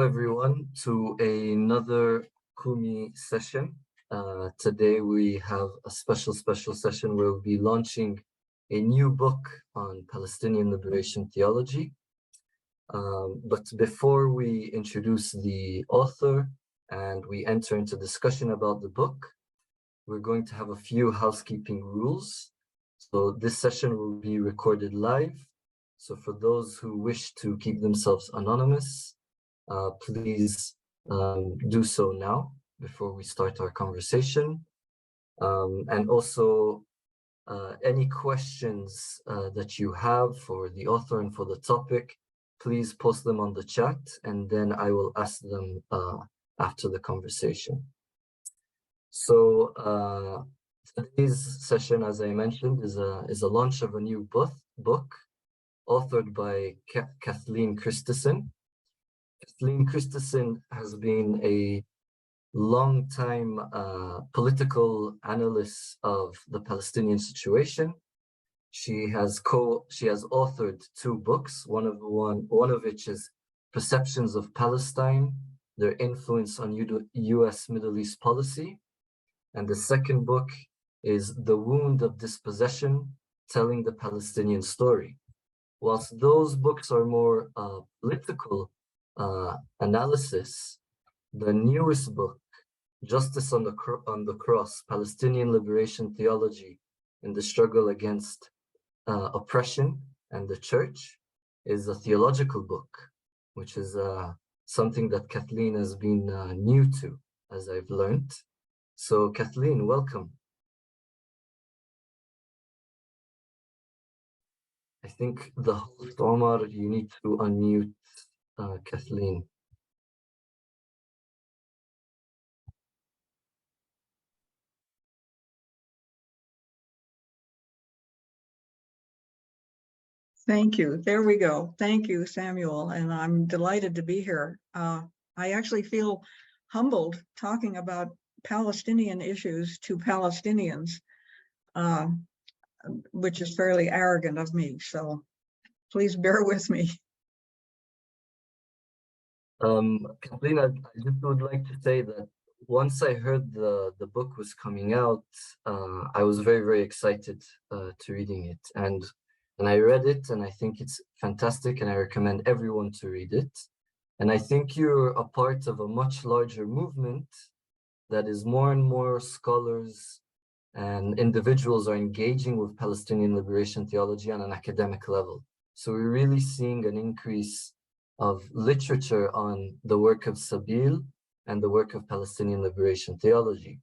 everyone to another Kumi session. Today we have a special session where we'll be launching a new book on Palestinian liberation theology. But before we introduce the author and we enter into discussion about the book, we're going to have a few housekeeping rules. So this session will be recorded live. So for those who wish to keep themselves anonymous, please do so now before we start our conversation. And also any questions that you have for the author and for the topic, please post them on the chat and then I will ask them after the conversation. So today's session, as I mentioned, is a launch of a new book authored by Kathleen Christensen. Kathleen Christensen has been a long-time political analyst of the Palestinian situation. She has authored two books, one of which is Perceptions of Palestine, Their Influence on U.S. Middle East Policy. And the second book is The Wound of Dispossession, Telling the Palestinian Story. Whilst those books are more political analysis, the newest book, Justice on the Cross, Palestinian Liberation Theology in the Struggle Against Oppression and the Church, is a theological book, which is something that Kathleen has been new to, as I've learned. So Kathleen, welcome. I think the host, Omar, you need to unmute Kathleen. Thank you. There we go. Thank you, Samuel. And I'm delighted to be here. I actually feel humbled talking about Palestinian issues to Palestinians, which is fairly arrogant of me. So please bear with me. Kathleen, I just would like to say that once I heard the book was coming out, I was very excited to reading it. And I read it and I think it's fantastic and I recommend everyone to read it. And I think you're a part of a much larger movement that is more and more scholars and individuals are engaging with Palestinian liberation theology on an academic level. So we're really seeing an increase of literature on the work of Sabeel and the work of Palestinian liberation theology.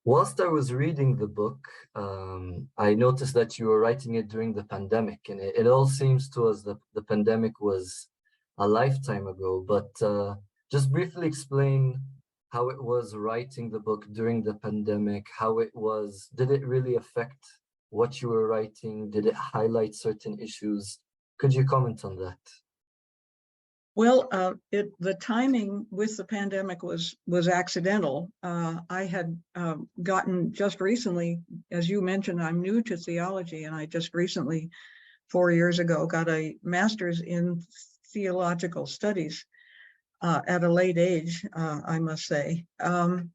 Whilst I was reading the book, I noticed that you were writing it during the pandemic, and it all seems to us that the pandemic was a lifetime ago, but just briefly explain how it was writing the book during the pandemic, did it really affect what you were writing? Did it highlight certain issues? Could you comment on that? Well, the timing with the pandemic was accidental. I had gotten just recently, as you mentioned, I'm new to theology, and I just recently, 4 years ago, got a master's in theological studies at a late age, I must say. And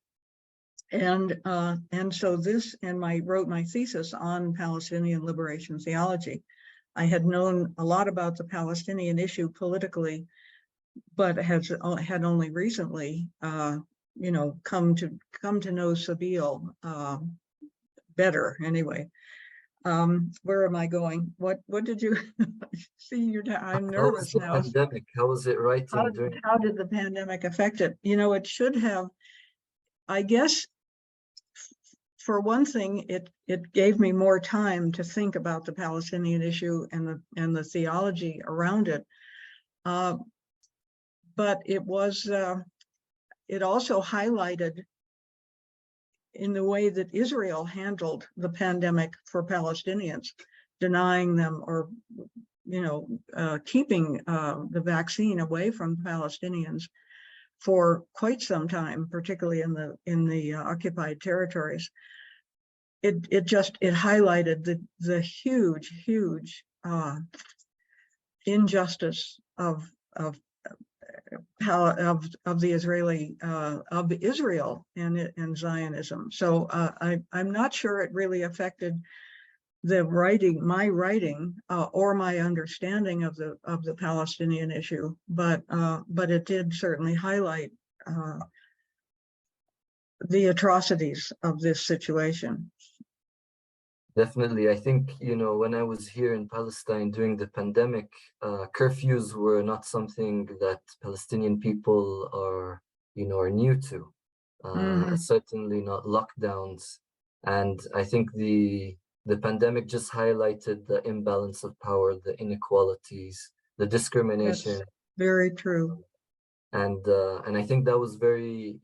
so wrote my thesis on Palestinian liberation theology. I had known a lot about the Palestinian issue politically, but had only recently, come to know Sabeel better. Anyway, where am I going? What did you see? I'm nervous now. How was the pandemic? How was it writing? How did the pandemic affect it? It should have. I guess, for one thing, it gave me more time to think about the Palestinian issue and the theology around it. But it also highlighted in the way that Israel handled the pandemic for Palestinians, denying them or, keeping the vaccine away from Palestinians for quite some time, particularly in the occupied territories. It highlighted the huge injustice of how of the Israeli of Israel and Zionism. So I'm not sure it really affected the my writing or my understanding of the Palestinian issue, but it did certainly highlight the atrocities of this situation. Definitely. I think, when I was here in Palestine during the pandemic, curfews were not something that Palestinian people are new to. Certainly not lockdowns. And I think the pandemic just highlighted the imbalance of power, the inequalities, the discrimination. That's very true. And I think that was very,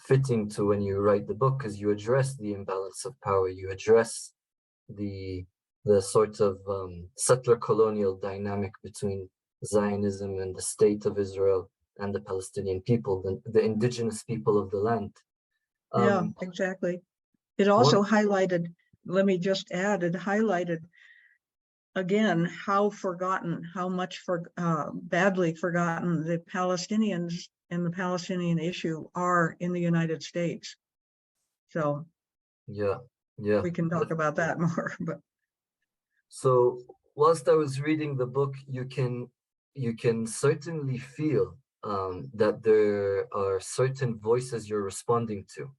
fitting to when you write the book, because you address the imbalance of power, you address the sort of settler colonial dynamic between Zionism and the state of Israel and the Palestinian people, the indigenous people of the land. Yeah, exactly. It also highlighted, let me just add, it highlighted again how much badly forgotten the Palestinians and the Palestinian issue are in the United States. So yeah, we can talk about that more. But so whilst I was reading the book, you can certainly feel that there are certain voices you're responding to.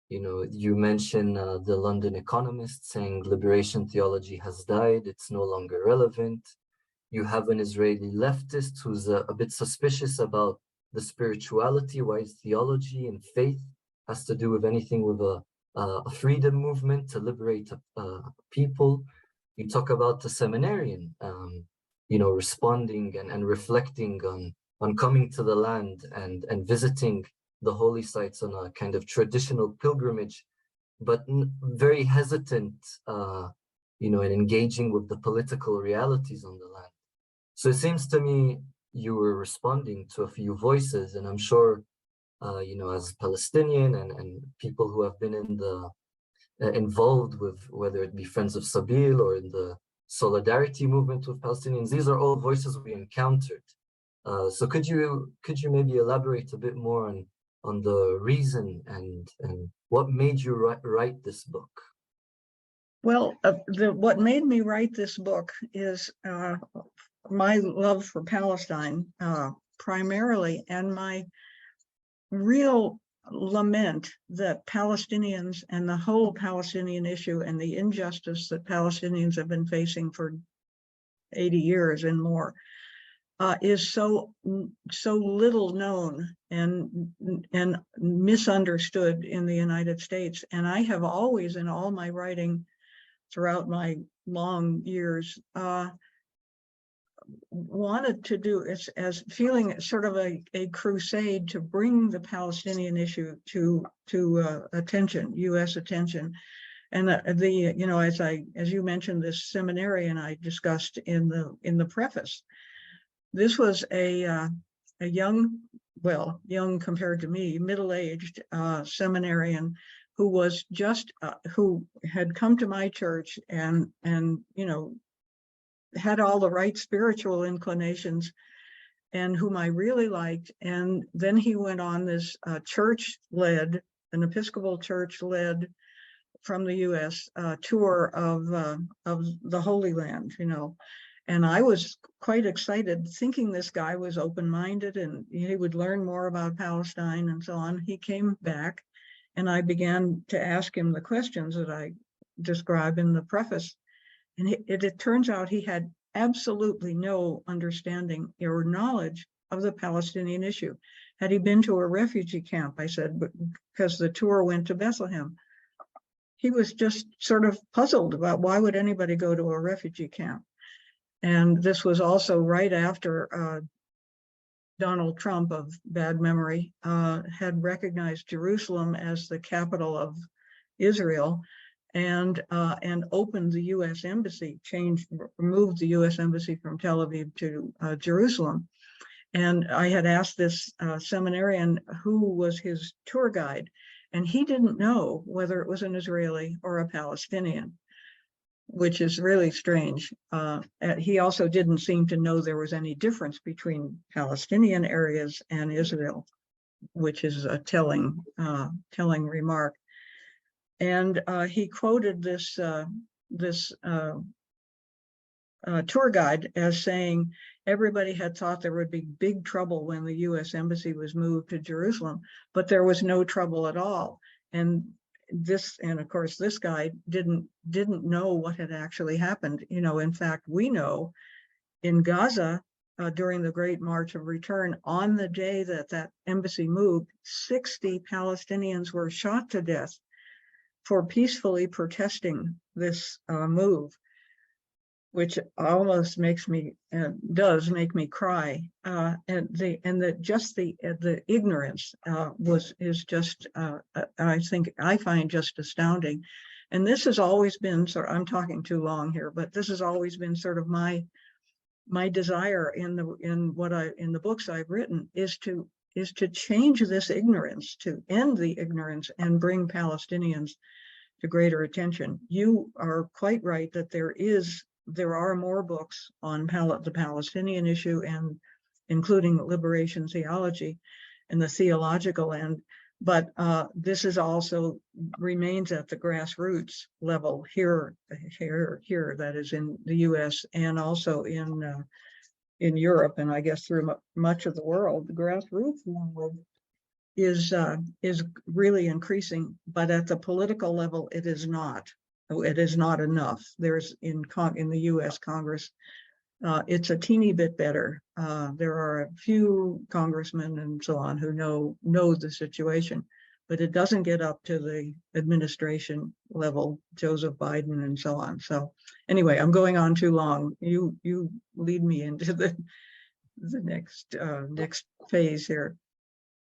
You mentioned the London Economist saying liberation theology has died, it's no longer relevant. You have an Israeli leftist who's a bit suspicious about the spirituality, why theology and faith has to do with anything with a freedom movement to liberate people. You talk about the seminarian, responding and reflecting on coming to the land and visiting the holy sites on a kind of traditional pilgrimage, but very hesitant, in engaging with the political realities on the land. So it seems to me you were responding to a few voices, and I'm sure, as Palestinian and people who have been involved with, whether it be Friends of Sabil or in the solidarity movement with Palestinians, these are all voices we encountered. So could you maybe elaborate a bit more on the reason and what made you write this book? Well, what made me write this book is my love for Palestine primarily, and my real lament that Palestinians and the whole Palestinian issue and the injustice that Palestinians have been facing for 80 years and more is so little known and misunderstood in the United States. And I have always, in all my writing throughout my long years, wanted to do as feeling sort of a crusade to bring the Palestinian issue to attention, U.S. attention. And as you mentioned, this seminarian I discussed in the preface, this was a young compared to me, middle-aged seminarian who was who had come to my church and had all the right spiritual inclinations, and whom I really liked. And then he went on this an Episcopal church-led from the U.S. Tour of the Holy Land, and I was quite excited, thinking this guy was open-minded and he would learn more about Palestine and so on. He came back, and I began to ask him the questions that I describe in the preface. And it turns out he had absolutely no understanding or knowledge of the Palestinian issue. Had he been to a refugee camp? I said, because the tour went to Bethlehem. He was just sort of puzzled about why would anybody go to a refugee camp. And this was also right after Donald Trump, of bad memory, had recognized Jerusalem as the capital of Israel, and opened the U.S. embassy, removed the U.S. embassy from Tel Aviv to Jerusalem. And I had asked this seminarian who was his tour guide, and he didn't know whether it was an Israeli or a Palestinian. which is really strange. He also didn't seem to know there was any difference between Palestinian areas and Israel, which is a telling remark. And he quoted this tour guide as saying everybody had thought there would be big trouble when the U.S. embassy was moved to Jerusalem, but there was no trouble at all. And of course, this guy didn't know what had actually happened. You know, in fact, we know in Gaza during the Great March of Return, on the day that that embassy moved, 60 Palestinians were shot to death for peacefully protesting this move, which almost makes me does make me cry. And the ignorance is just I find just astounding. And this has always been I'm talking too long here, but this has always been sort of my desire in the books I've written is to change this ignorance, to end the ignorance and bring Palestinians to greater attention. You are quite right that there are more books on the Palestinian issue, and including liberation theology and the theological end. But this is also remains at the grassroots level here, that is in the U.S. and also in Europe, and I guess through much of the world. The grassroots level is really increasing, but at the political level, it is not. It is not enough. There's in the U.S. Congress, it's a teeny bit better. There are a few congressmen and so on who know the situation, but it doesn't get up to the administration level, Joseph Biden and so on. So anyway, I'm going on too long. You lead me into the next phase here.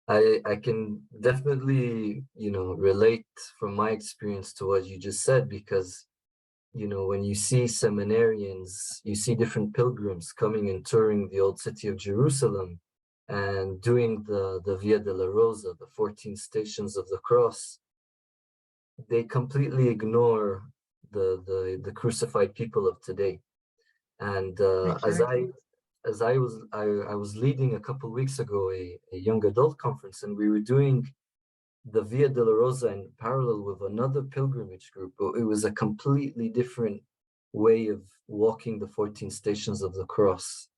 I can definitely, relate from my experience to what you just said, because, when you see seminarians, you see different pilgrims coming and touring the old city of Jerusalem and doing the Via Dolorosa, the 14 stations of the cross, they completely ignore the crucified people of today. And Exactly. as I was leading a couple of weeks ago a young adult conference, and we were doing the Via Dolorosa in parallel with another pilgrimage group, but it was a completely different way of walking the 14 stations of the cross.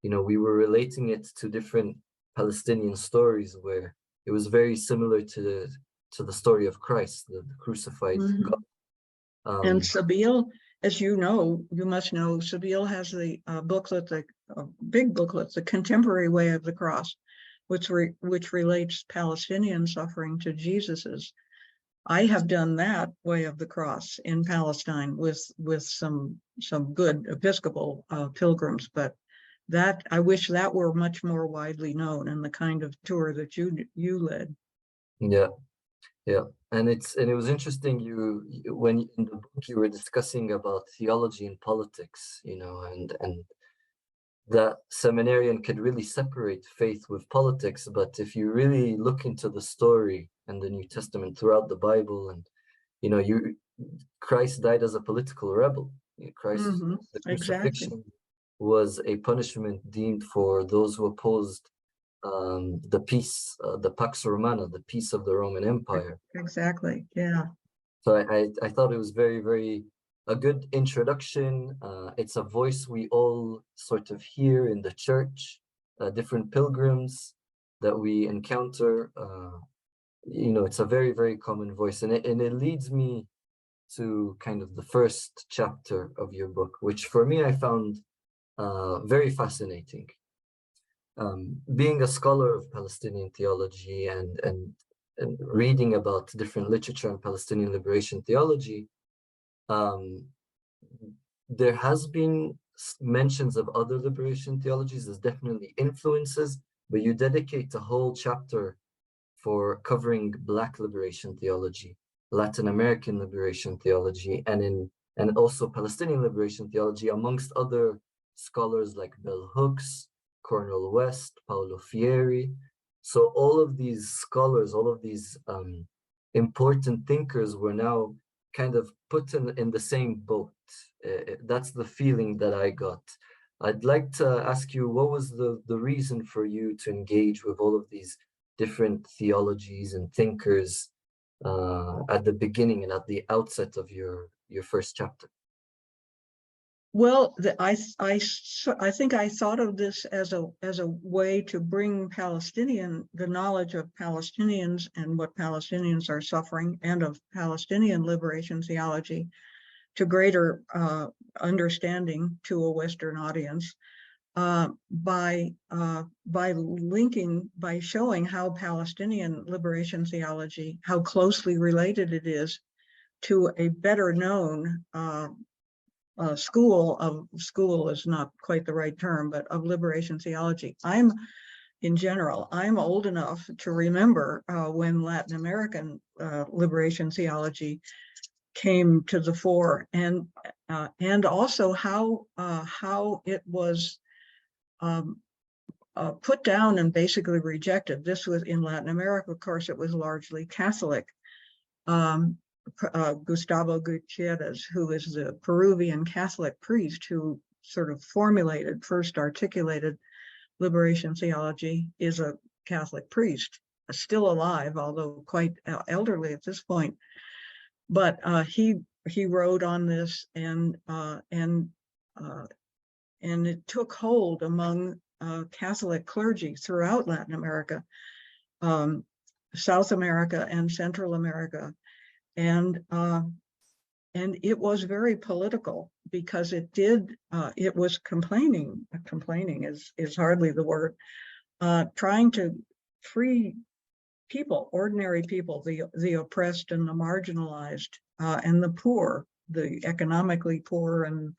We were relating it to different Palestinian stories where it was very similar to the story of Christ, the crucified God. And Sabeel, as you must know, Sabeel has the booklet, big booklet, The Contemporary Way of the Cross, which relates Palestinian suffering to Jesus's. I have done that Way of the Cross in Palestine with some good Episcopal pilgrims, but that I wish that were much more widely known in the kind of tour that you led. Yeah, and it was interesting. When in the book you were discussing about theology and politics, and that seminarian could really separate faith with politics. But if you really look into the story and the New Testament throughout the Bible, and Christ died as a political rebel. The crucifixion was a punishment deemed for those who opposed the peace, the Pax Romana, the peace of the Roman Empire. Exactly. Yeah. So I thought it was very, very a good introduction. It's a voice we all sort of hear in the church, different pilgrims that we encounter. It's a very, very common voice, and it leads me to kind of the first chapter of your book, which for me I found very fascinating. Being a scholar of Palestinian theology and reading about different literature on Palestinian liberation theology, there has been mentions of other liberation theologies. There's definitely influences, but you dedicate a whole chapter for covering Black liberation theology, Latin American liberation theology, and also Palestinian liberation theology, amongst other scholars like Bell Hooks, Cornel West, Paulo Fieri. So all of these scholars, all of these important thinkers were now kind of put in the same boat. That's the feeling that I got. I'd like to ask you, what was the reason for you to engage with all of these different theologies and thinkers at the beginning and at the outset of your first chapter? Well, I think I thought of this as a way to bring the knowledge of Palestinians and what Palestinians are suffering, and of Palestinian liberation theology, to greater understanding to a Western audience, by showing how Palestinian liberation theology, how closely related it is to a better known school is not quite the right term, but of liberation theology. In general, I'm old enough to remember when Latin American liberation theology came to the fore, and also how it was put down and basically rejected. This was in Latin America, of course, it was largely Catholic. Gustavo Gutierrez, who is the Peruvian Catholic priest who sort of first articulated liberation theology, is a Catholic priest, still alive, although quite elderly at this point. But he wrote on this, and it took hold among Catholic clergy throughout Latin America, South America, and Central America. And it was very political, because it was complaining is hardly the word, trying to free people, ordinary people, the oppressed and the marginalized, and the poor, the economically poor, and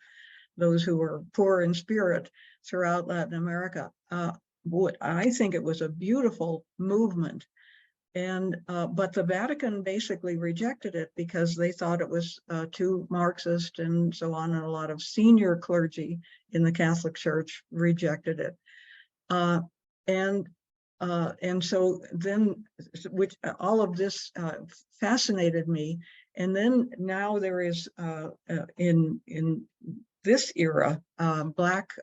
those who were poor in spirit throughout Latin America. I think it was a beautiful movement. But the Vatican basically rejected it because they thought it was too Marxist and so on, and a lot of senior clergy in the Catholic Church rejected it. And so then, which all of this fascinated me. And then now there is in this era, Black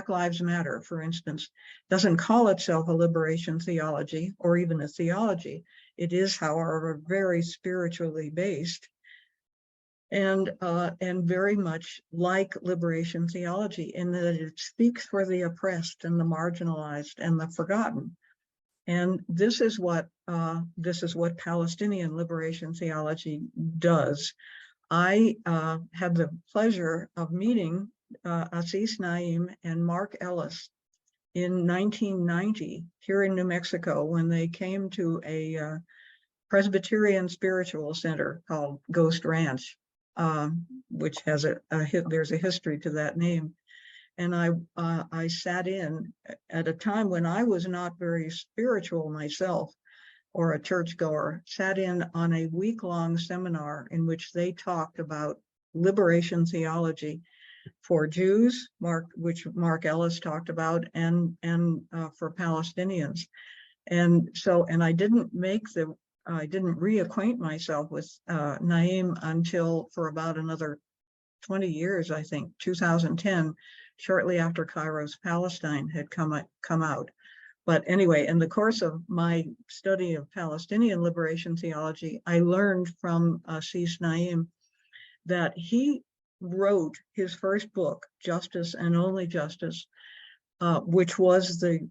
Lives Matter, for instance, doesn't call itself a liberation theology or even a theology. It is, however, very spiritually based, and very much like liberation theology, in that it speaks for the oppressed and the marginalized and the forgotten. And this is what Palestinian liberation theology does. I had the pleasure of meeting Assis Naim and Mark Ellis in 1990 here in New Mexico, when they came to a Presbyterian spiritual center called Ghost Ranch, which has there's a history to that name. And I sat in at a time when I was not very spiritual myself, or a churchgoer, sat in on a week-long seminar in which they talked about liberation theology for Jews, which Mark Ellis talked about, and for Palestinians. And so, and I didn't reacquaint myself with Naim until for about another 20 years, I think, 2010, shortly after Cairo's Palestine had come out. But anyway, in the course of my study of Palestinian liberation theology, I learned from Assis Naim that he wrote his first book, Justice and Only Justice, which was the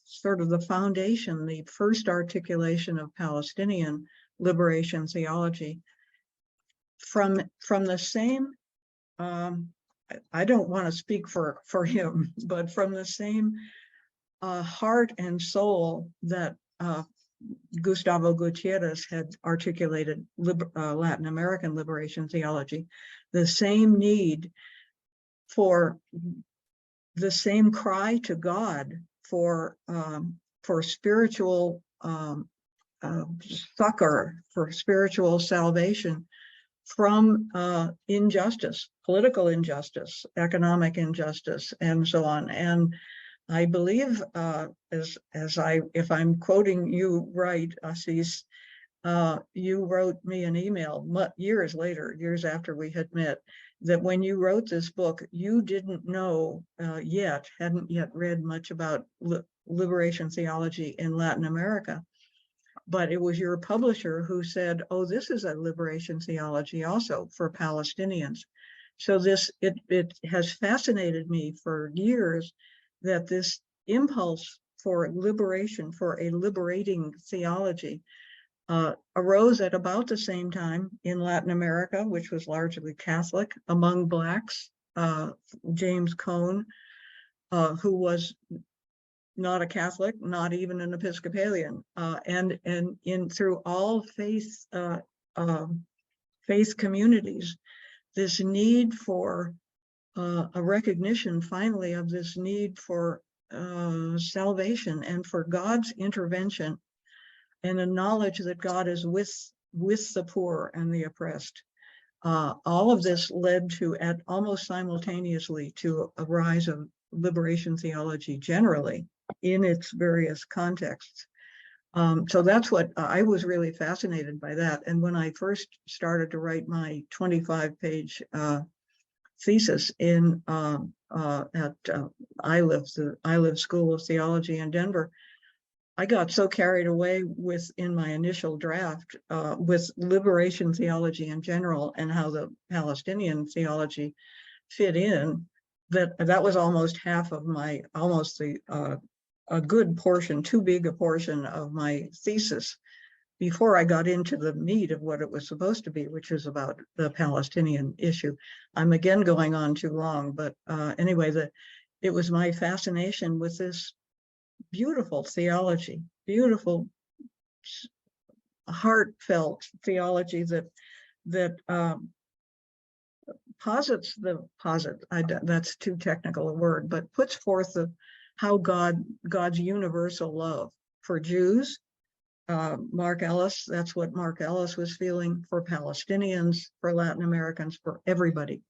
sort of the foundation, the first articulation of Palestinian liberation theology, from the same, I don't want to speak for him, but from the same heart and soul that Gustavo Gutierrez had articulated Latin American liberation theology, the same need for the same cry to God for spiritual succor, for spiritual salvation from injustice, political injustice, economic injustice, and so on. And I believe, if I'm quoting you right, Assis, you wrote me an email years later, years after we had met, that when you wrote this book, you didn't know hadn't yet read much about liberation theology in Latin America. But it was your publisher who said, oh, this is a liberation theology also for Palestinians. So it has fascinated me for years that this impulse for liberation, for a liberating theology, arose at about the same time in Latin America, which was largely Catholic, among Blacks. James Cone, who was not a Catholic, not even an Episcopalian, and in through all faith communities, this need for a recognition finally of this need for salvation and for God's intervention, and a knowledge that God is with the poor and the oppressed. All of this led to, at almost simultaneously, to a rise of liberation theology generally in its various contexts. So that's what I was really fascinated by that. And when I first started to write my 25-page thesis in at Iliff School of Theology in Denver, I got so carried away in my initial draft with liberation theology in general and how the Palestinian theology fit in, that was almost half of my, a good portion, too big a portion of my thesis before I got into the meat of what it was supposed to be, which was about the Palestinian issue. I'm again going on too long, but anyway, it was my fascination with this beautiful theology, beautiful, heartfelt theology that that's too technical a word, but puts forth how God's universal love for Jews. Mark Ellis, that's what Mark Ellis was feeling, for Palestinians, for Latin Americans, for everybody.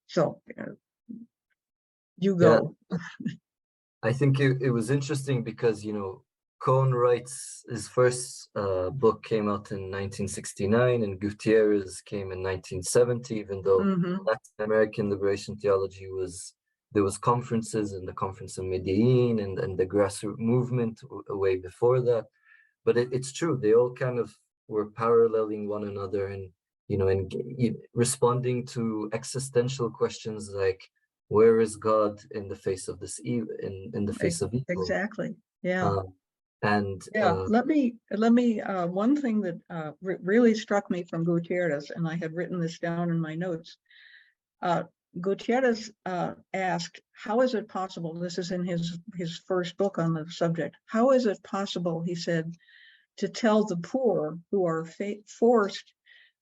So you go. Yeah. I think it was interesting because, Cohn writes his first book came out in 1969 and Gutierrez came in 1970, even though Latin American liberation theology there was conferences, and the conference in Medellin and the grassroots movement way before that. But it's true, they all kind of were paralleling one another and, responding to existential questions like, where is God in the face of this evil, in the face of evil? Exactly. Yeah. Let me one thing that really struck me from Gutierrez, and I had written this down in my notes. Gutierrez asked, how is it possible, this is in his first book on the subject, how is it possible, he said, to tell the poor who are forced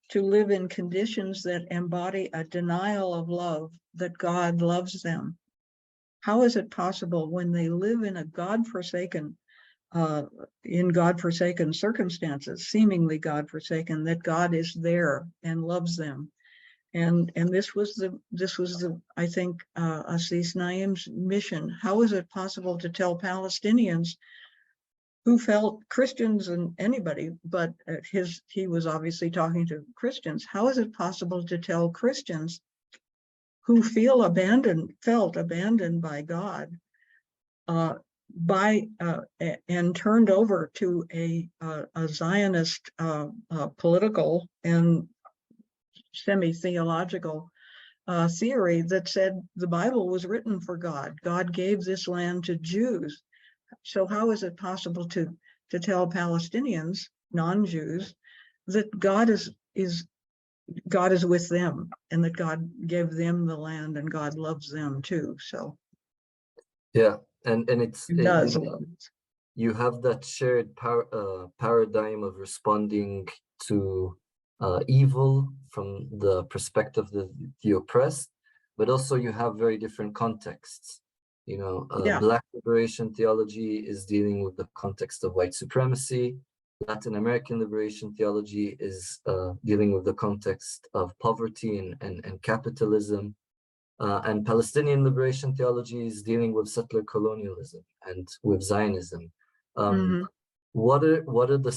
to live in conditions that embody a denial of love, that God loves them? How is it possible when they live in a godforsaken circumstances, seemingly godforsaken, that God is there and loves them? And this was the I think Assis Naim's mission. How is it possible to tell Palestinians who felt, Christians and anybody, but he was obviously talking to Christians. How is it possible to tell Christians who felt abandoned by God, and turned over to a Zionist political and semi-theological theory that said the Bible was written for God. God gave this land to Jews. So how is it possible to tell Palestinians, non-Jews, that God is with them, and that God gave them the land and God loves them too? So yeah, and it's does. You have that shared paradigm of responding to evil from the perspective of the oppressed, but also you have very different contexts. Black liberation theology is dealing with the context of white supremacy. Latin American liberation theology is dealing with the context of poverty and capitalism. And Palestinian liberation theology is dealing with settler colonialism and with Zionism. What are the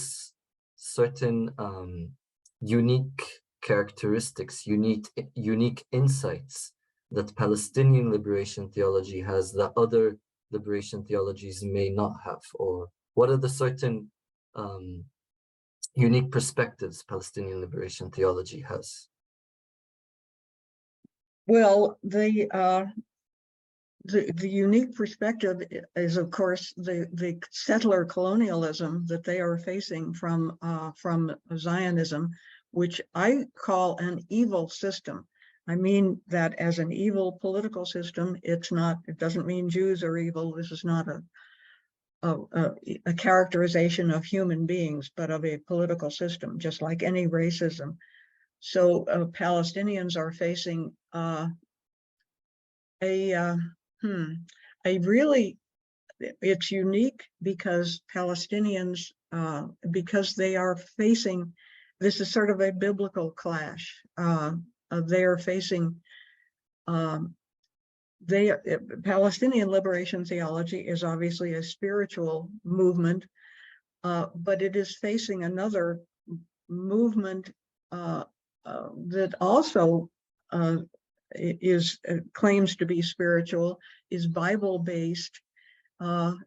certain unique characteristics, unique insights that Palestinian liberation theology has that other liberation theologies may not have? Or what are the certain unique perspectives Palestinian liberation theology has? Well, the unique perspective is, of course, the settler colonialism that they are facing from Zionism, which I call an evil system. I mean that as an evil political system. It doesn't mean Jews are evil. This is not a characterization of human beings, but of a political system, just like any racism. So Palestinians are facing it's unique because Palestinians, because they are facing, this is sort of a biblical clash. They are facing, Palestinian liberation theology is obviously a spiritual movement, but it is facing another movement that also claims to be spiritual, is Bible-based, and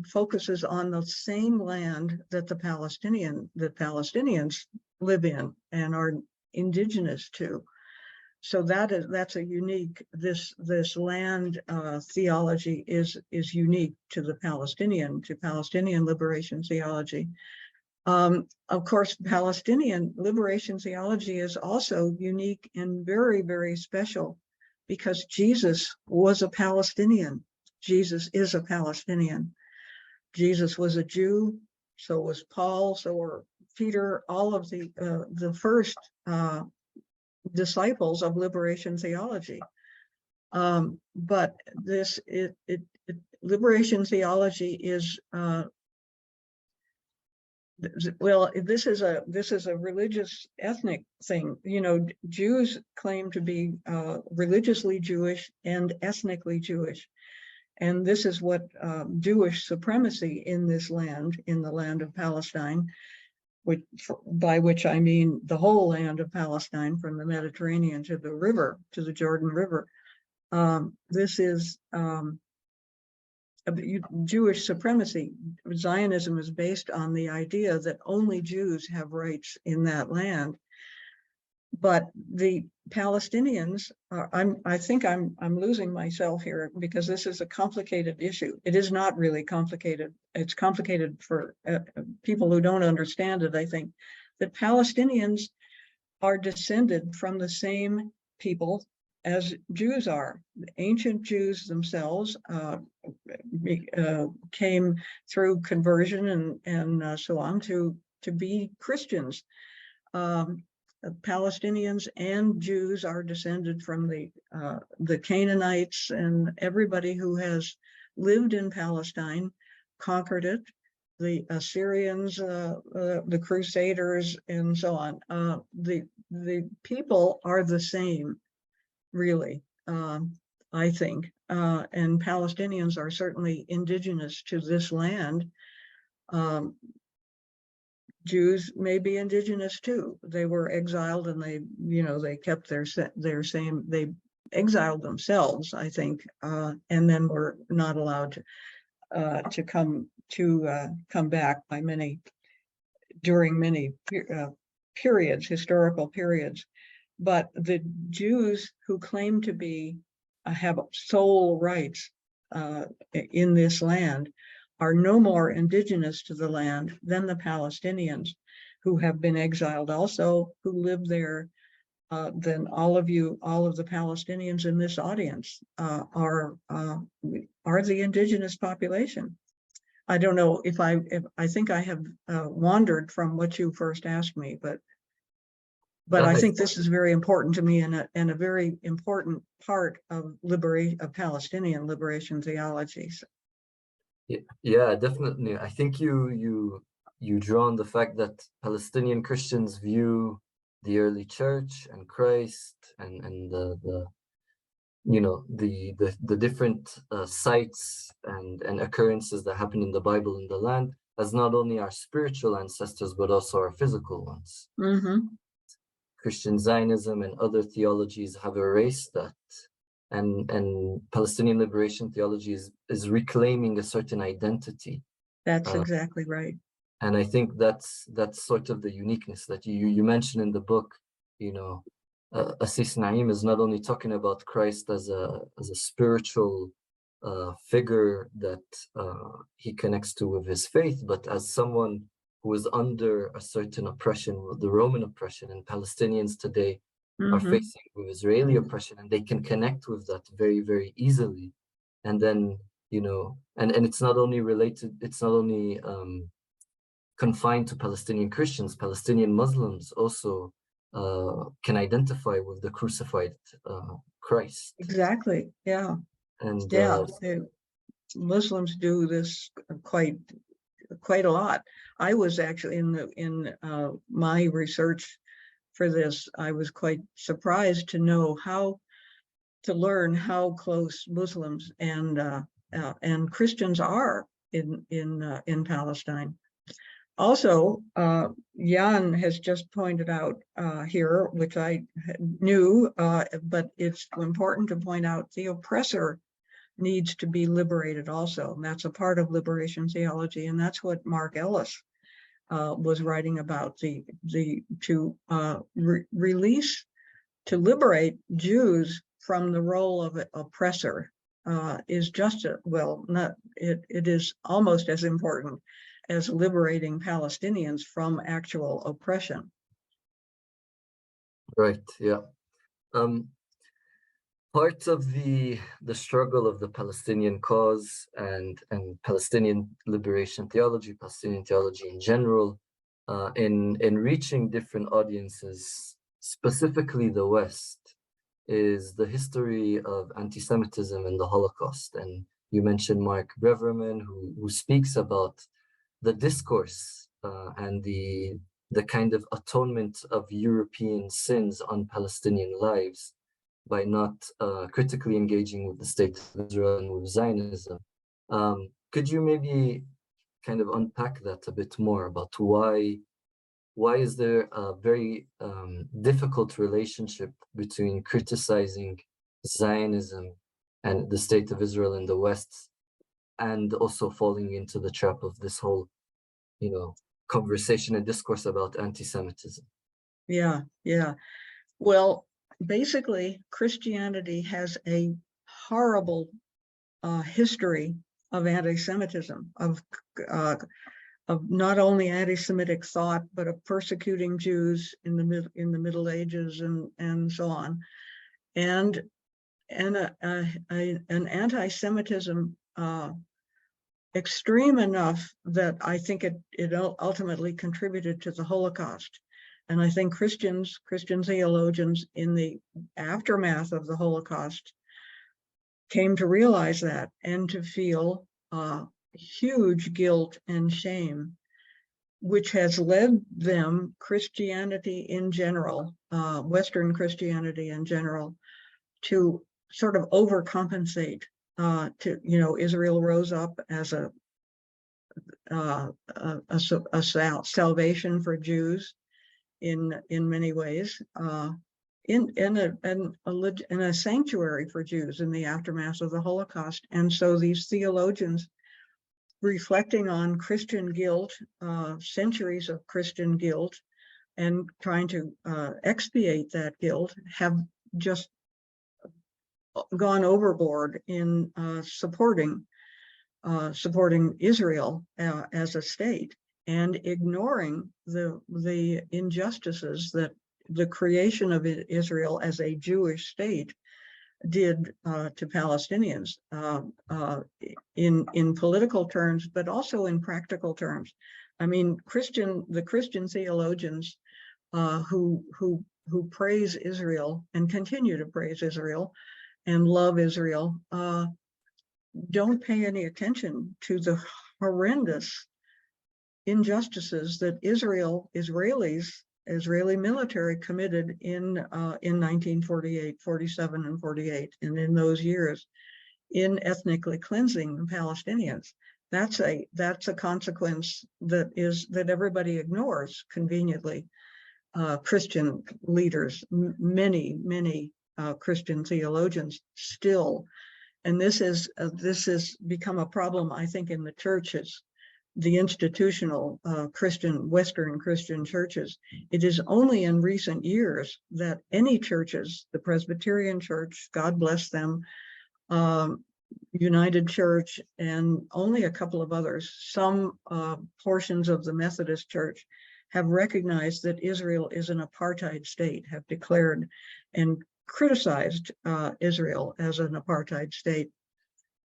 focuses on the same land that the Palestinians live in and are indigenous to. So that's a unique, this land theology is unique to the Palestinian liberation theology. Of course, Palestinian liberation theology is also unique and very, very special because Jesus was a Palestinian. Jesus is a Palestinian. Jesus was a Jew, so was Paul, so were Peter, all of the first disciples of liberation theology. But liberation theology is well, this is a religious ethnic thing. You know, Jews claim to be religiously Jewish and ethnically Jewish. And this is what Jewish supremacy in this land, in the land of Palestine, by which I mean the whole land of Palestine, from the Mediterranean to the river, to the Jordan River. This is Jewish supremacy. Zionism is based on the idea that only Jews have rights in that land. But the Palestinians I think I'm losing myself here because this is a complicated issue. It is not really complicated. It's complicated for people who don't understand it. I think that Palestinians are descended from the same people as Jews are. The ancient Jews themselves came through conversion and so on to be Christians. Palestinians and Jews are descended from the Canaanites, and everybody who has lived in Palestine conquered it. The Assyrians, the Crusaders, and so on. The people are the same, really, I think. And Palestinians are certainly indigenous to this land. Jews may be indigenous too. They were exiled, and they kept their same. They exiled themselves, I think, and then were not allowed to come back during many periods, historical periods. But the Jews who claim to have sole rights in this land are no more indigenous to the land than the Palestinians, who have been exiled also, who live there. Then all of the Palestinians in this audience are the indigenous population. I don't know if I think I have wandered from what you first asked me, but I think this is very important to me and a very important part of Palestinian liberation theology. Yeah, definitely. I think you draw on the fact that Palestinian Christians view the early church and Christ and the different sites and occurrences that happen in the Bible in the land as not only our spiritual ancestors, but also our physical ones. Mm-hmm. Christian Zionism and other theologies have erased that. And Palestinian liberation theology is reclaiming a certain identity. That's Uh, exactly right. and I think that's sort of the uniqueness that you mentioned in the book. You know, Assis Naim is not only talking about Christ as a spiritual figure that he connects to with his faith, but as someone who is under a certain oppression, the Roman oppression, and Palestinians today are Mm-hmm. facing with Israeli oppression, and they can connect with that very, very easily. And then, you know, and it's not only related, it's not only confined to Palestinian Christians. Palestinian Muslims also can identify with the crucified Christ. Exactly. Yeah. And Yeah. Muslims do this quite a lot. I was actually in my research for this, I was quite surprised to know to learn how close Muslims and Christians are in Palestine. Also, Jan has just pointed out here, which I knew, but it's important to point out, the oppressor needs to be liberated also. And that's a part of liberation theology. And that's what Mark Ellis was writing about, release, to liberate Jews from the role of oppressor is just it is almost as important as liberating Palestinians from actual oppression. right, yeah. Part of the struggle of the Palestinian cause and Palestinian liberation theology, Palestinian theology in general, in reaching different audiences, specifically the West, is the history of anti-Semitism and the Holocaust. And you mentioned Mark Breverman, who speaks about the discourse and the kind of atonement of European sins on Palestinian lives by not critically engaging with the state of Israel and with Zionism. Could you maybe kind of unpack that a bit more about why is there a very difficult relationship between criticizing Zionism and the state of Israel in the West, and also falling into the trap of this whole, you know, conversation and discourse about anti-Semitism? Yeah, yeah. Well, basically, Christianity has a horrible history of anti-Semitism, of not only anti-Semitic thought, but of persecuting Jews in the Middle Ages and so on, and an anti-Semitism extreme enough that I think it ultimately contributed to the Holocaust. And I think Christian theologians in the aftermath of the Holocaust came to realize that and to feel huge guilt and shame, which has led them, Christianity in general, Western Christianity in general, to sort of overcompensate. Israel rose up as a salvation for Jews in many ways, in a sanctuary for Jews in the aftermath of the Holocaust. And so these theologians, reflecting on Christian guilt, centuries of Christian guilt, and trying to expiate that guilt, have just gone overboard in supporting Israel as a state, and ignoring the injustices that the creation of Israel as a Jewish state did to Palestinians in political terms, but also in practical terms. I mean, the Christian theologians who praise Israel and continue to praise Israel and love Israel don't pay any attention to the horrendous injustices that Israeli military committed in 1948, 47, and 48, and in those years, in ethnically cleansing the Palestinians. That's a consequence that everybody ignores conveniently. Christian leaders, many Christian theologians still, and this has become a problem, I think, in the churches, the institutional Western Christian churches. It is only in recent years that any churches, the Presbyterian Church, God bless them, United Church, and only a couple of others, some portions of the Methodist Church, have recognized that Israel is an apartheid state, have declared and criticized Israel as an apartheid state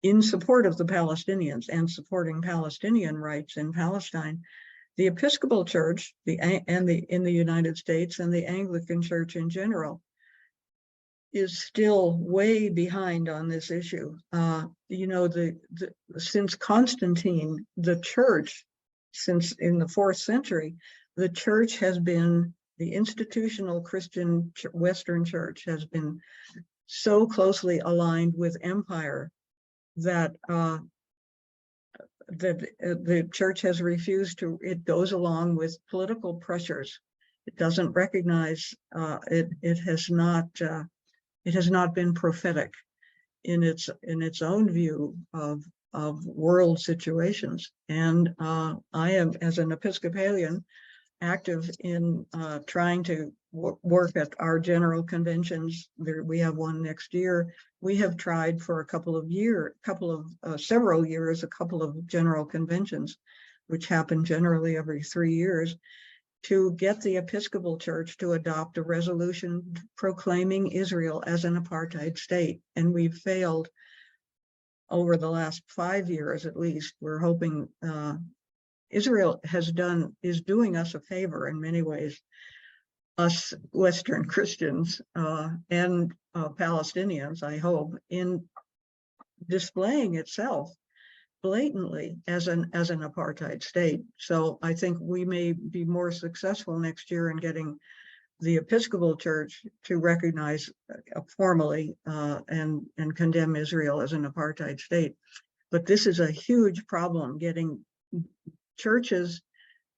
in support of the Palestinians and supporting Palestinian rights in Palestine. The Episcopal Church, in the United States, and the Anglican Church in general is still way behind on this issue. Since Constantine, the church, since in the 4th century, the church has been, the institutional Christian Western church has been so closely aligned with empire that the church has refused to, it goes along with political pressures. It doesn't recognize, it has not been prophetic in its own view of world situations. And I am, as an Episcopalian, active in trying to work at our general conventions. We have one next year. We have tried for several years, a couple of general conventions, which happen generally every 3 years, to get the Episcopal Church to adopt a resolution proclaiming Israel as an apartheid state. And we've failed over the last 5 years at least. We're hoping Israel is doing us a favor in many ways, us Western Christians and Palestinians, I hope, in displaying itself blatantly as an apartheid state. So I think we may be more successful next year in getting the Episcopal Church to recognize formally and condemn Israel as an apartheid state. But this is a huge problem, getting churches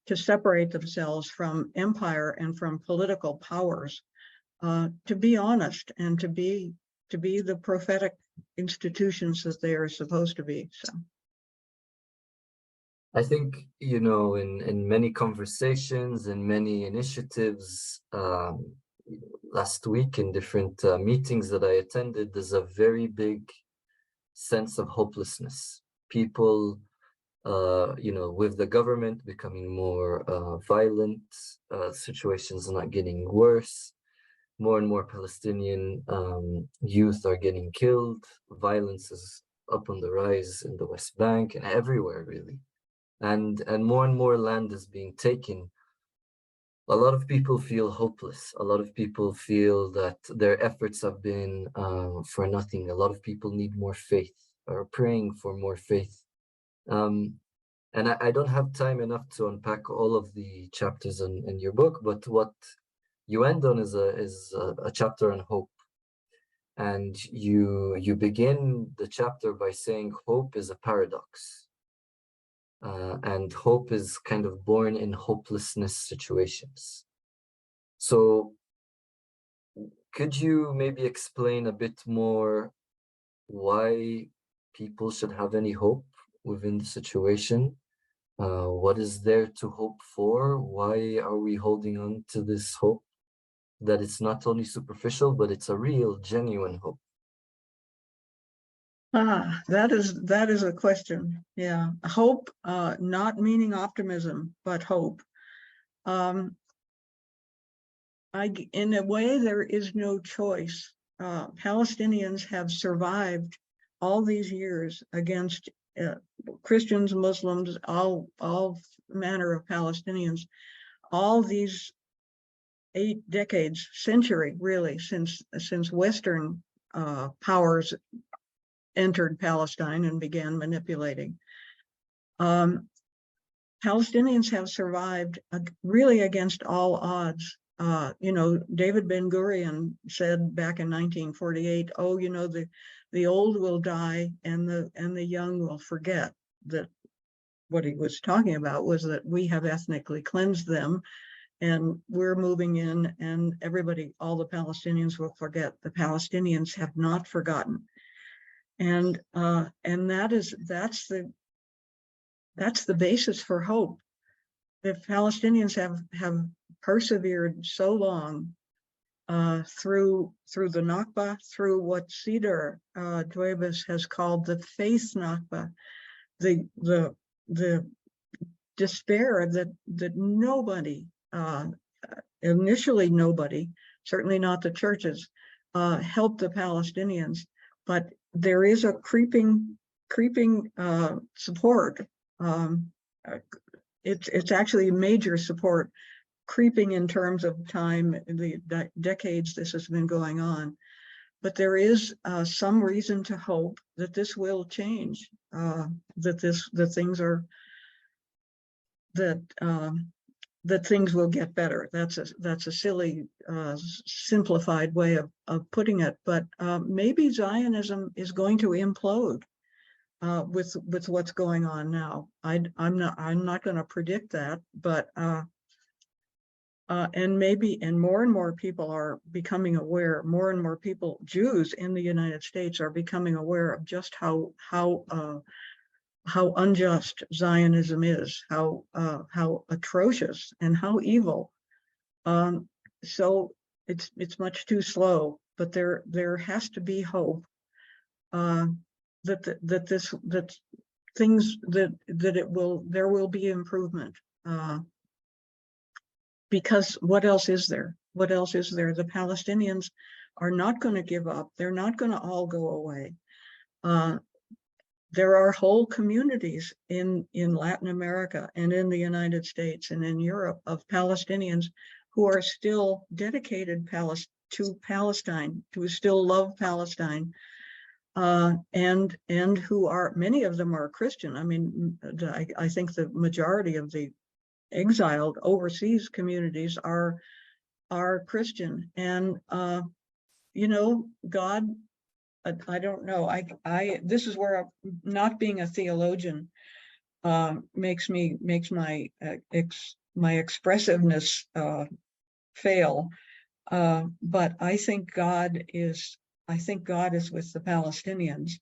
to separate themselves from empire and from political powers, to be honest and to be the prophetic institutions that they are supposed to be. So I think, in many conversations and many initiatives, last week in different meetings that I attended, there's a very big sense of hopelessness. People, with the government becoming more violent, situations are not getting worse. More and more Palestinian youth are getting killed. Violence is up on the rise in the West Bank and everywhere, really. And more land is being taken. A lot of people feel hopeless. A lot of people feel that their efforts have been for nothing. A lot of people need more faith, or praying for more faith. And I don't have time enough to unpack all of the chapters in your book, but what you end on is a chapter on hope. And you begin the chapter by saying hope is a paradox. And hope is kind of born in hopelessness situations. So could you maybe explain a bit more why people should have any hope within the situation? What is there to hope for? Why are we holding on to this hope that it's not only superficial, but it's a real, genuine hope? That is a question. Yeah, hope, not meaning optimism, but hope. In a way, there is no choice. Palestinians have survived all these years against Christians, Muslims, all manner of Palestinians, all these 8 decades, century, really, since Western powers entered Palestine and began manipulating. Palestinians have survived really against all odds. David Ben-Gurion said back in 1948, the old will die and the young will forget that what he was talking about was that we have ethnically cleansed them, and we're moving in, and everybody, all the Palestinians will forget. The Palestinians have not forgotten. And that's the basis for hope. The Palestinians have persevered so long through the Nakba, through what Cedar Dwebis has called the faith Nakba, the despair that nobody, initially nobody, certainly not the churches, helped the Palestinians, but there is a creeping support. It's actually major support creeping in terms of time, the decades this has been going on. But there is some reason to hope that this will change, that things will get better. That's a silly, simplified way of putting it. But maybe Zionism is going to implode with what's going on now. I'm not going to predict that, but and more people are becoming aware. More and more people, Jews in the United States, are becoming aware of just how unjust Zionism is, how atrocious and how evil. So it's much too slow, but there has to be hope that there will be improvement. Because what else is there? What else is there? The Palestinians are not going to give up. They're not going to all go away. There are whole communities in Latin America and in the United States and in Europe of Palestinians who are still dedicated to Palestine, who still love Palestine, and who are, many of them are Christian. I mean, I think the majority of the exiled overseas communities are Christian, and God, I don't know. This is where not being a theologian makes my expressiveness fail. But I think God is with the Palestinians,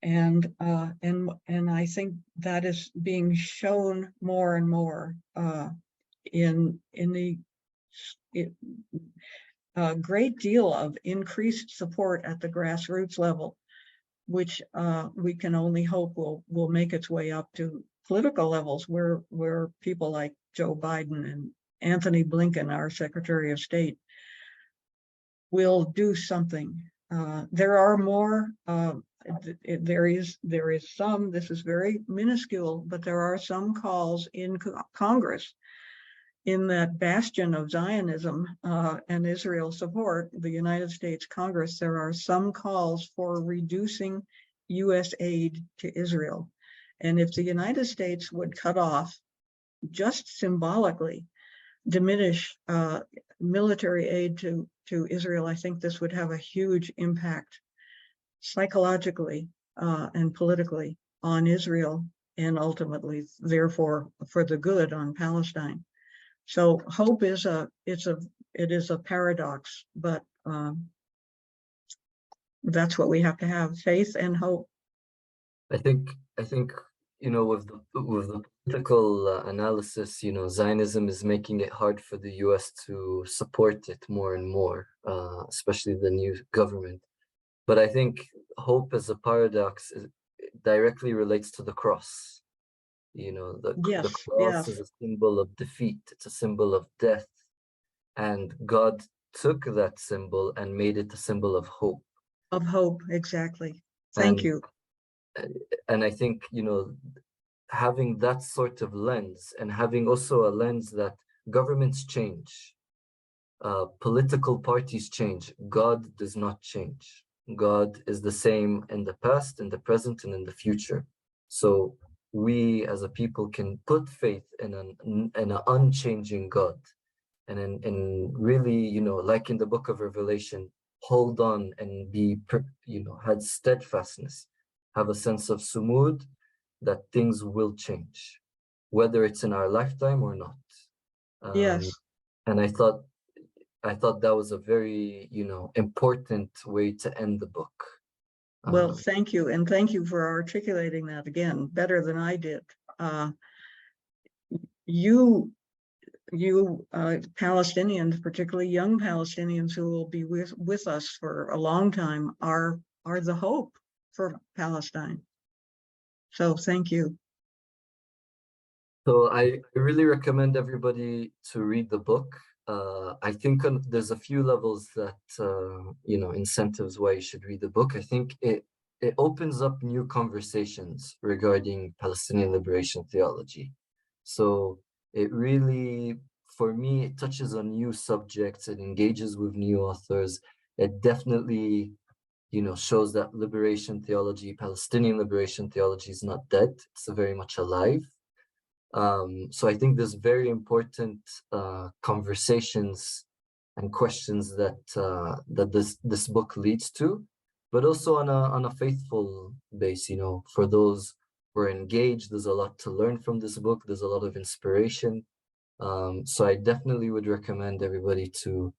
and I think that is being shown more and more in the great deal of increased support at the grassroots level, which we can only hope will make its way up to political levels where people like Joe Biden and Anthony Blinken, our Secretary of State, will do something. There are more. There is some. This is very minuscule, but there are some calls in Congress, in that bastion of Zionism and Israel support, the United States Congress. There are some calls for reducing U.S. aid to Israel, and if the United States would cut off, just symbolically diminish military aid to Israel, I think this would have a huge impact psychologically and politically on Israel, and ultimately, therefore, for the good on Palestine. So hope is a paradox, but that's what we have to have: faith and hope. I think with the political analysis, Zionism is making it hard for the U.S. to support it more and more, especially the new government. But I think hope as a paradox directly relates to the cross. The cross is a symbol of defeat. It's a symbol of death. And God took that symbol and made it a symbol of hope. Of hope, exactly. Thank you. And I think, having that sort of lens, and having also a lens that governments change, political parties change, God does not change. God is the same in the past, in the present, and in the future. So we as a people can put faith in an unchanging God, and in really, like in the book of Revelation, hold on and be, had steadfastness, have a sense of sumud, that things will change, whether it's in our lifetime or not. Yes. And I thought that was a very, important way to end the book. Well, Um, thank you. And thank you for articulating that again, better than I did. You Palestinians, particularly young Palestinians who will be with us for a long time, are the hope for Palestine. So thank you. So I really recommend everybody to read the book. I think there's a few levels that, incentives why you should read the book. I think it opens up new conversations regarding Palestinian liberation theology. So it really, for me, it touches on new subjects, it engages with new authors. It definitely, shows that liberation theology, Palestinian liberation theology is not dead. It's very much alive. So I think there's very important conversations and questions that this book leads to, but also on a faithful base. For those who are engaged, there's a lot to learn from this book. There's a lot of inspiration. So I definitely would recommend everybody to,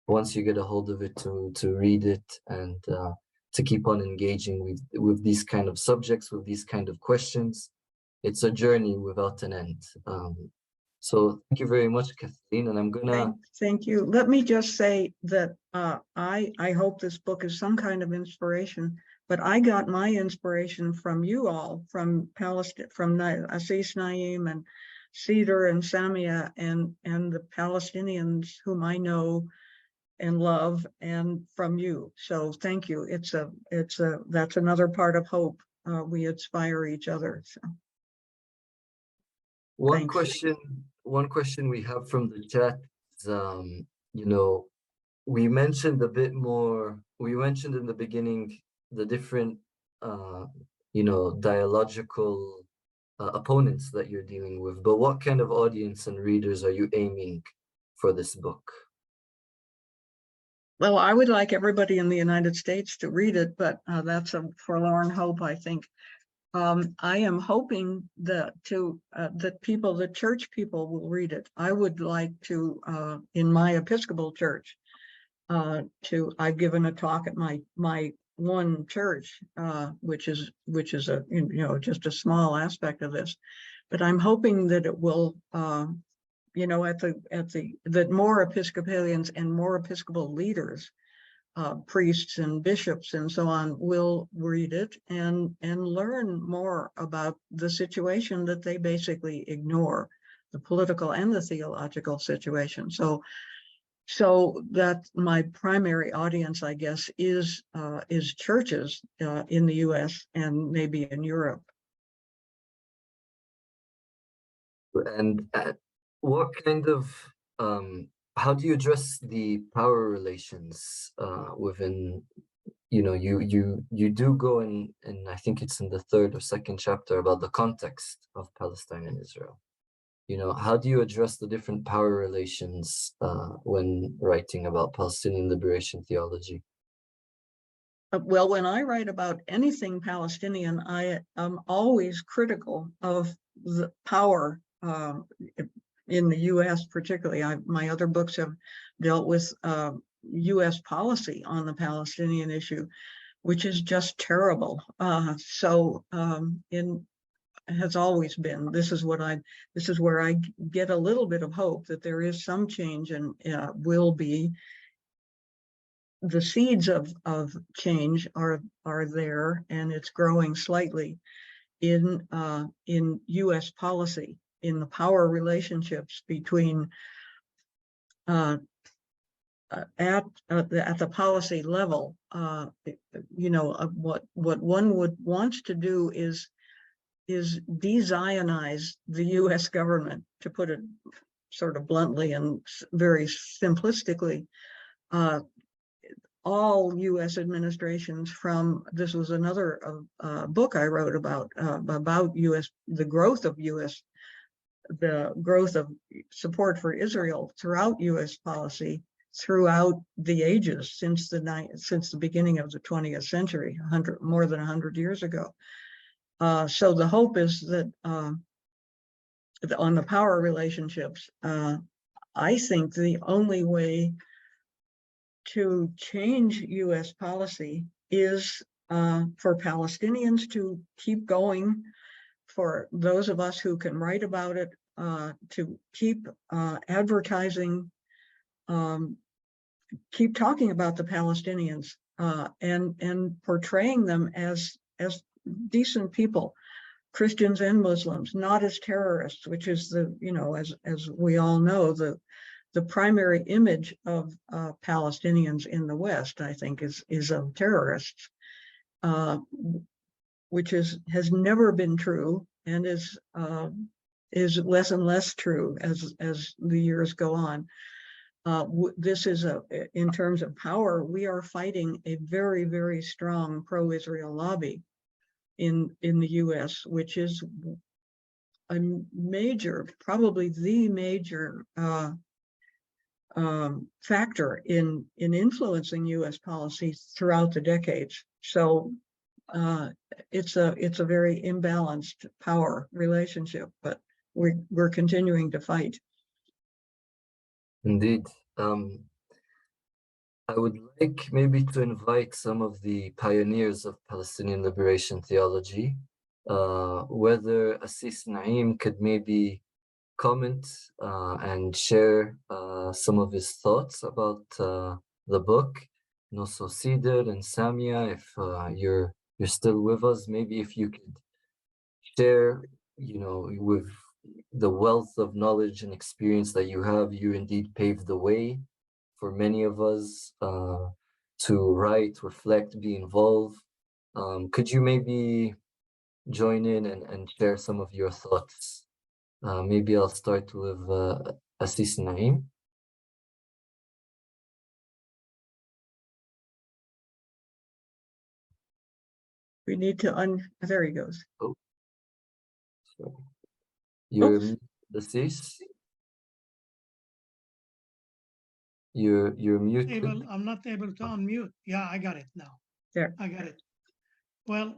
once you get a hold of it, to read it and to keep on engaging with these kind of subjects, with these kind of questions. It's a journey without an end. So thank you very much, Kathleen. And I'm gonna Thank you. Let me just say that I hope this book is some kind of inspiration, but I got my inspiration from you all, from Palestine, from Assis Naim and Cedar and Samia and the Palestinians whom I know and love, and from you. So thank you. That's another part of hope. We inspire each other. So. one Thanks. question we have from the chat is, we mentioned a bit more. We mentioned in the beginning the different, dialogical opponents that you're dealing with. But what kind of audience and readers are you aiming for this book? Well, I would like everybody in the United States to read it, but that's a forlorn hope, I think. I am hoping that the church people will read it. I would like to, in my Episcopal church, I've given a talk at my one church, which is a just a small aspect of this, but I'm hoping that it will, that more Episcopalians and more Episcopal leaders, priests and bishops and so on, will read it and learn more about the situation that they basically ignore, the political and the theological situation. So that my primary audience, I guess, is churches in the U.S. and maybe in Europe. And what kind of how do you address the power relations within, you do go in I think it's in the third or second chapter about the context of Palestine and Israel. How do you address the different power relations when writing about Palestinian liberation theology? Well, when I write about anything Palestinian, I am always critical of the power in the U.S. particularly. My other books have dealt with U.S. policy on the Palestinian issue, which is just terrible. Has always been. This is where I get a little bit of hope that there is some change and will be. The seeds of change are there, and it's growing slightly in U.S. policy, in the power relationships between at the policy level. What one wants to do is de-Zionize the U.S. government, to put it sort of bluntly and very simplistically. All U.S. administrations this was another book I wrote about U.S. the growth of support for Israel throughout U.S. policy throughout the ages since the beginning of the 20th century, more than 100 years ago. So the hope is that on the power relationships, I think the only way to change U.S. policy is for Palestinians to keep going, for those of us who can write about it to keep advertising, keep talking about the Palestinians and portraying them as decent people, Christians and Muslims, not as terrorists, which is the, as we all know, the primary image of Palestinians in the West, I think, is of terrorists, which has never been true and is less and less true as the years go on. This is in terms of power, we are fighting a very, very strong pro-Israel lobby in the U.S., which is a major, probably the major factor in influencing U.S. policy throughout the decades. So it's a very imbalanced power relationship, but we're continuing to fight. Indeed. I would like maybe to invite some of the pioneers of Palestinian liberation theology, whether Assis Naim could maybe comment and share some of his thoughts about the book. And also Cedar and Samia, if you're still with us, maybe if you could share, with the wealth of knowledge and experience that you have, you indeed paved the way for many of us to write, reflect, be involved. Could you maybe join in and share some of your thoughts? Maybe I'll start with Assis Naim. We need to there he goes. Oh, sorry. You're muted, Assis. You're muted. I'm not able to unmute. Yeah, I got it now. There. I got it. Well,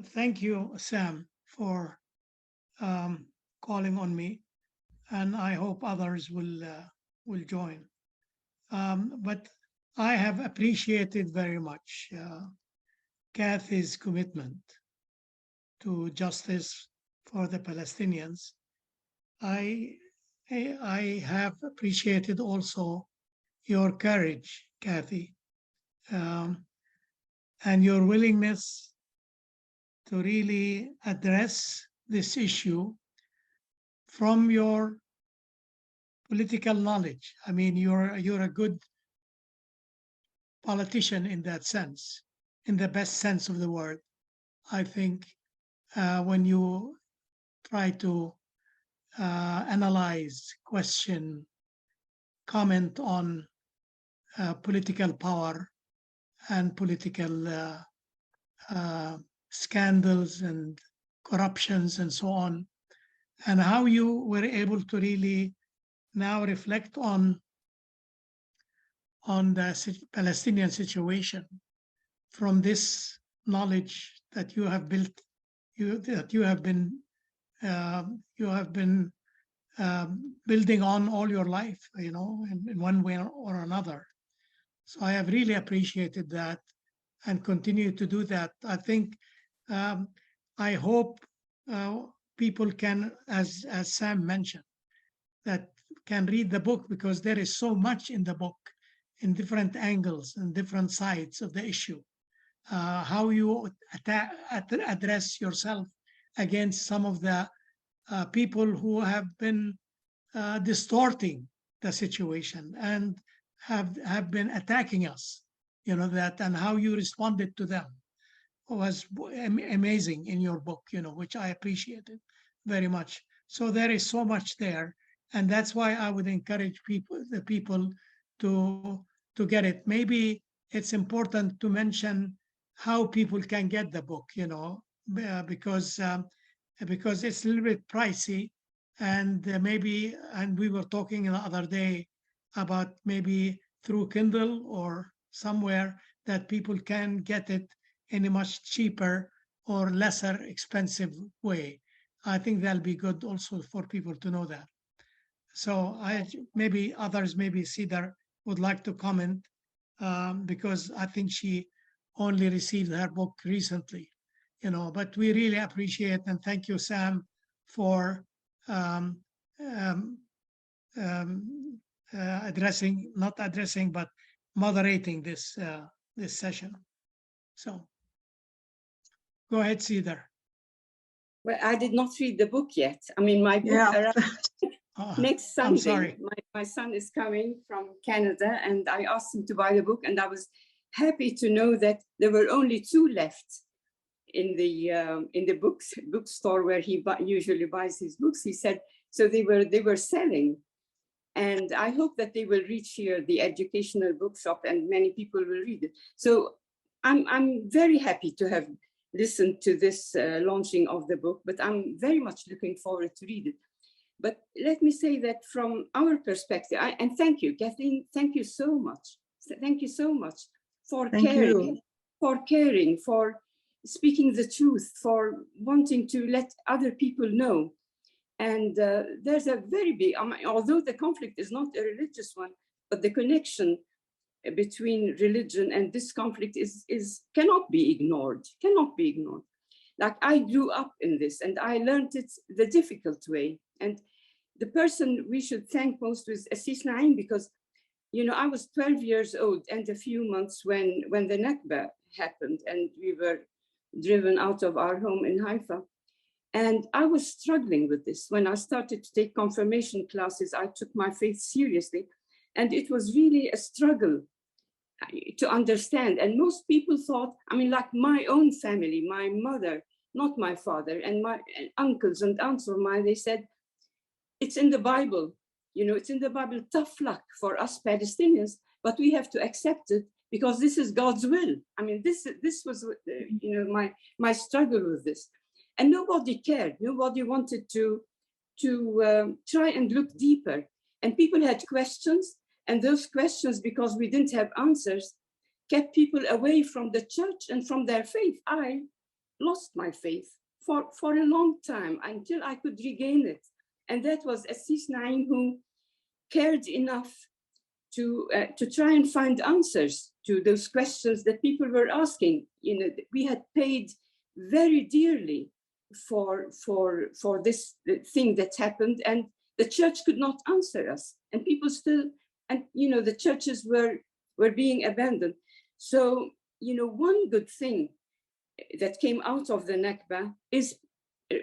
thank you, Sam, for calling on me, and I hope others will join. But I have appreciated very much Kathy's commitment to justice for the Palestinians. I have appreciated also your courage, Kathy, and your willingness to really address this issue from your political knowledge. I mean, you're a good politician in that sense, in the best sense of the word. I think when you try to analyze, question, comment on political power and political scandals and corruptions and so on, and how you were able to really now reflect on the Palestinian situation from this knowledge that you have built, that you have been building on all your life, in one way or another. So I have really appreciated that and continue to do that. I think, I hope people can, as Sam mentioned, that can read the book, because there is so much in the book in different angles and different sides of the issue. How you address yourself against some of the people who have been distorting the situation and have been attacking us, that, and how you responded to them was amazing in your book, which I appreciated very much. So there is so much there, and that's why I would encourage the people to get it. Maybe it's important to mention how people can get the book, because it's a little bit pricey, and and we were talking the other day about maybe through Kindle or somewhere that people can get it in a much cheaper or lesser expensive way. I think that'll be good also for people to know that. So maybe others, maybe Cedar would like to comment, because I think she only received her book recently, but we really appreciate and thank you, Sam, for um, um, not addressing, but moderating this session. So go ahead, Cedar. Well, I did not read the book yet. I mean, my book arrived next Sunday. I'm sorry. My son is coming from Canada, and I asked him to buy the book, and I was happy to know that there were only 2 left in the bookstore where he usually buys his books. He said so they were selling, and I hope that they will reach here, the educational bookshop, and many people will read it. So I'm very happy to have listened to this launching of the book, but I'm very much looking forward to read it. But let me say that from our perspective, and thank you, Kathleen, thank you so much. Thank you so much for caring, for speaking the truth, for wanting to let other people know. And there's a very big, although the conflict is not a religious one, but the connection between religion and this conflict cannot be ignored, Like, I grew up in this and I learned it the difficult way. And the person we should thank most was Assis Naim, because, I was 12 years old and a few months when the Nakba happened and we were driven out of our home in Haifa. And I was struggling with this. When I started to take confirmation classes, I took my faith seriously. And it was really a struggle to understand. And most people thought, like my own family, my mother, not my father, and my uncles and aunts of mine, they said, it's in the Bible, it's in the Bible, tough luck for us Palestinians, but we have to accept it because this is God's will. This was, my struggle with this. And nobody cared. Nobody wanted to try and look deeper. And people had questions, and those questions, because we didn't have answers, kept people away from the church and from their faith. I lost my faith for a long time until I could regain it. And that was Assis Naim, who cared enough to try and find answers to those questions that people were asking. We had paid very dearly for this thing that happened, and the church could not answer us, and people still, and the churches were being abandoned. So one good thing that came out of the Nakba is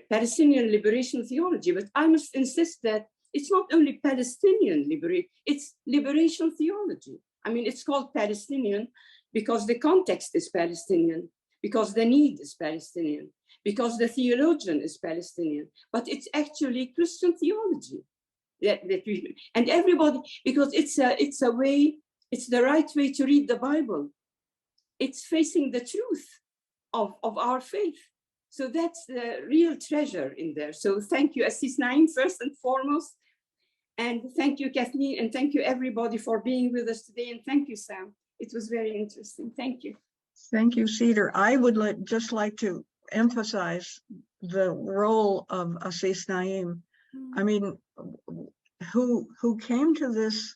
Palestinian liberation theology. But I must insist that it's not only Palestinian liberation, it's liberation theology. It's called Palestinian because the context is Palestinian, because the need is Palestinian, because the theologian is Palestinian, but it's actually Christian theology and everybody, because it's a way, it's the right way to read the Bible. It's facing the truth of our faith. So that's the real treasure in there. So thank you, Assis Naim, first and foremost. And thank you, Kathleen, and thank you everybody for being with us today. And thank you, Sam. It was very interesting. Thank you. Thank you, Cedar. I would just like to emphasize the role of Assis Naim. Who came to this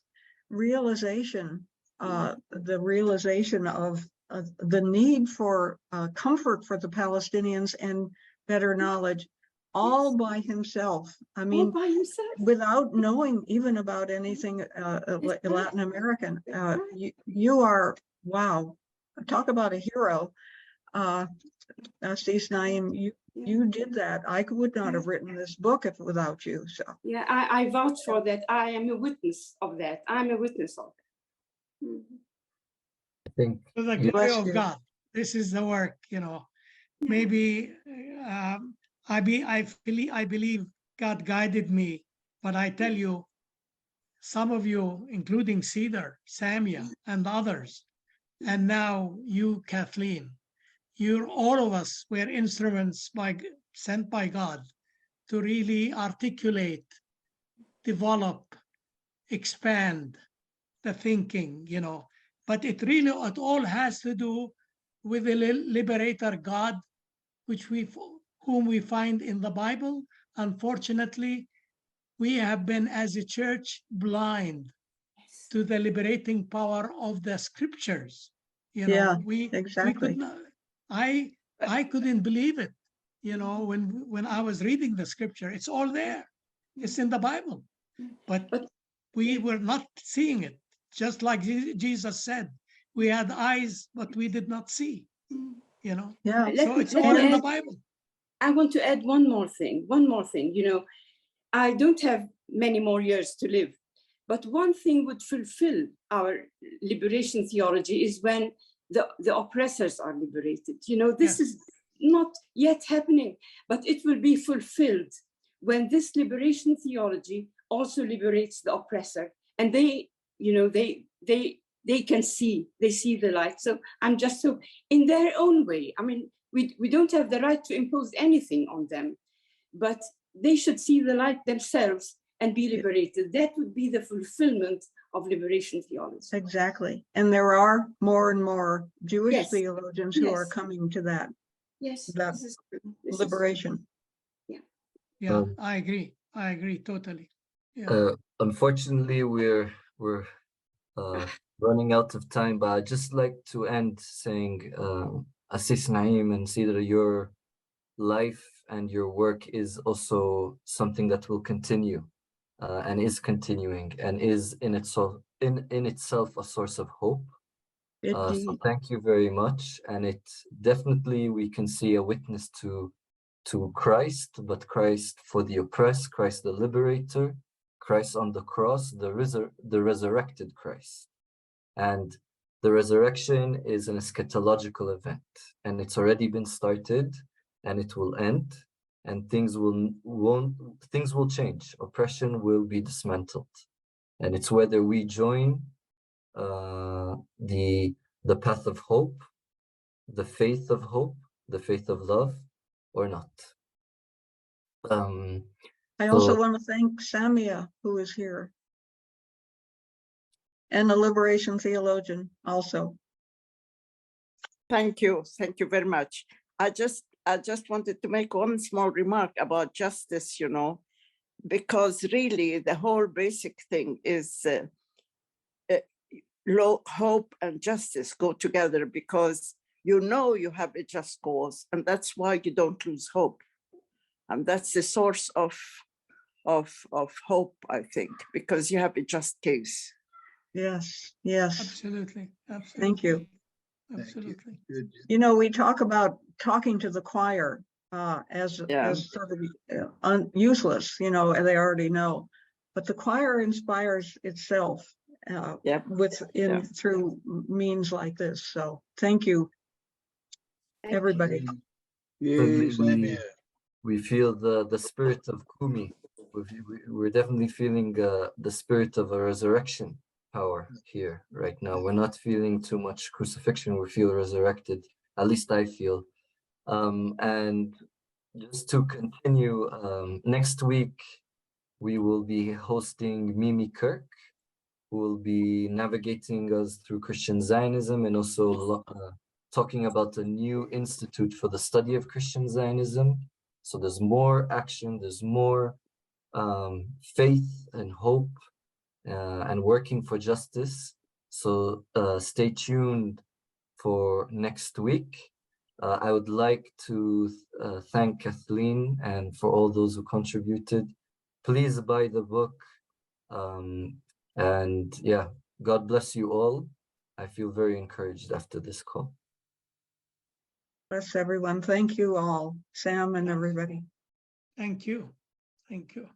realization, the realization of the need for comfort for the Palestinians and better knowledge, all by himself. All by himself. Without knowing even about anything Latin American. You are, wow, talk about a hero. Assis Naim, you did that. I would not have written this book without you. So yeah, I vouch for that. I am a witness of that. I'm a witness of it. Mm-hmm. I think For the glory of God. This is the work, Maybe I believe God guided me, but I tell you, some of you, including Cedar, Samia, and others, and now you, Kathleen, all of us were instruments sent by God to really articulate, develop, expand the thinking, But it all has to do with the liberator God whom we find in the Bible. Unfortunately, we have been as a church blind Yes. to the liberating power of the scriptures. You Yeah, know, we exactly. could not, I couldn't believe it. You know, when I was reading the scripture, it's all there. It's in the Bible, but we were not seeing it. Just like Jesus said, we had eyes, but we did not see. You know, Yeah. so it's let all me in the add- Bible. I want to add one more thing. You know, I don't have many more years to live, but one thing would fulfill our liberation theology is when the oppressors are liberated. You know, this Yes. is not yet happening, but it will be fulfilled when this liberation theology also liberates the oppressor, and they, you know, they can see, they see the light. So I'm just so, in their own way, I mean, we don't have the right to impose anything on them, but they should see the light themselves and be liberated. That would be the fulfillment of liberation theology. Exactly. And there are more and more Jewish Yes. theologians who are Yes. coming to that Yes, That this is true. This is true. liberation. Yeah, Um, I agree totally. Yeah. Unfortunately, we're running out of time, but I'd just like to end saying, Assis Naim and Sidra, your life and your work is also something that will continue and is continuing and is in itself a source of hope. So Indeed. thank you very much. And it definitely, we can see a witness to Christ, but Christ for the oppressed, Christ the liberator, Christ on the cross, the resurrected Christ. And the resurrection is an eschatological event, and it's already been started, and it will end, and things will change. Oppression will be dismantled, and it's whether we join the path of hope, the faith of hope, the faith of love, or not. I also so- want to thank Samia, who is here, and a liberation theologian also. Thank you very much. I just wanted to make one small remark about justice, you know, because really the whole basic thing is hope and justice go together, because you know you have a just cause, and that's why you don't lose hope. And that's the source of hope, I think, because you have a just case. Yes, yes. Absolutely. Thank you. Absolutely. Good. You know, we talk about talking to the choir as Yeah. sort of useless, you know, and they already know. But the choir inspires itself Yeah. through means like this. So thank you, everybody. Yay, same we- here. We feel the spirit of Kumi. We're definitely feeling the spirit of a resurrection power here right now. We're not feeling too much crucifixion. We feel resurrected. At least I feel. And just to continue, next week we will be hosting Mimi Kirk, who will be navigating us through Christian Zionism and also talking about a new institute for the study of Christian Zionism. So there's more action, there's more faith and hope and working for justice. So stay tuned for next week. I would like to thank Kathleen and for all those who contributed. Please buy the book. And yeah, God bless you all. I feel very encouraged after this call. Bless everyone. Thank you all, Sam and everybody. Thank you. Thank you.